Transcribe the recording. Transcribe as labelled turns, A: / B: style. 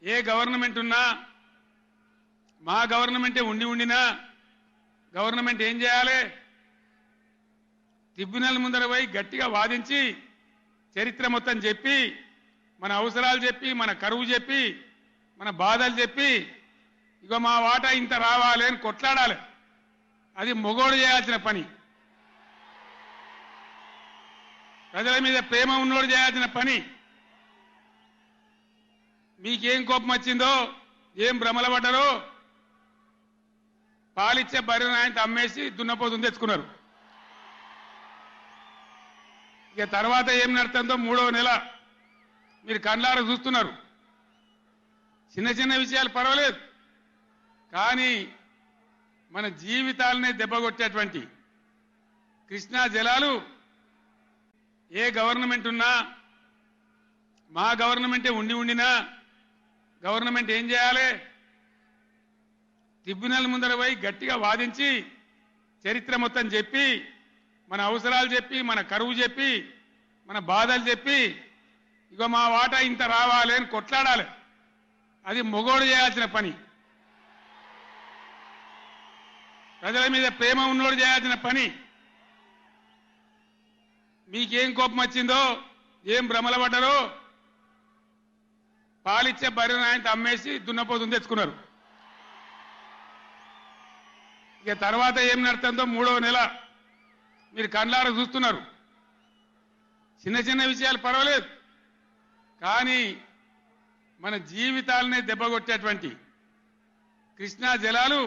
A: ఏ government ఉన్నా మా గవర్నమెంటే ఉండినా గవర్నమెంట్ ఏం చేయాలి? ట్రిబ్యునల్ ముందర పోయి గట్టిగా వాదించి చరిత్ర మొత్తం చెప్పి మన అవసరాలు చెప్పి మన కరువు చెప్పి మన బాధలు చెప్పి ఇగో మా వాటా ఇంత రావాలి అని కొట్లాడాలి. అది మొగోడు చేయాల్సిన పని. ప్రజల మీద ప్రేమ ఉన్నోడు చేయాల్సిన పని. మీకేం కోపం వచ్చిందో, ఏం భ్రమల పడ్డారో పాలిచ్చే బర్రెను ఆయన అమ్మేసి దున్నపోతుని తెచ్చుకున్నారు. ఇక తర్వాత ఏం నడుతుందో 3వ నెల మీరు కళ్ళారా చూస్తున్నారు. చిన్న చిన్న విషయాలు పర్వాలేదు, కానీ మన జీవితాలనే దెబ్బకొట్టేటువంటి కృష్ణా జలాలు ఏ గవర్నమెంట్ ఉన్నా మా గవర్నమెంటే ఉండినా గవర్నమెంట్ ఏం చేయాలి? ట్రిబ్యునల్ ముందర పోయి గట్టిగా వాదించి చరిత్ర మొత్తం చెప్పి మన అవసరాలు చెప్పి మన కరువు చెప్పి మన బాధలు చెప్పి ఇగో మా వాటా ఇంత రావాలి అని కొట్లాడాలి. అది మొగోడు చేయాల్సిన పని. ప్రజల మీద ప్రేమ ఉన్నోడు చేయాల్సిన పని. మీకేం కోపం వచ్చిందో, ఏం భ్రమల పడ్డారో పాలిచ్చే బర్రెను ఆయన అమ్మేసి దున్నపోతుని తెచ్చుకున్నారు. ఇక తర్వాత ఏం నడుతుందో 3వ నెల మీరు కళ్ళారా చూస్తున్నారు. చిన్న చిన్న విషయాలు పర్వాలేదు, కానీ మన జీవితాలనే దెబ్బకొట్టేటువంటి కృష్ణా జలాలు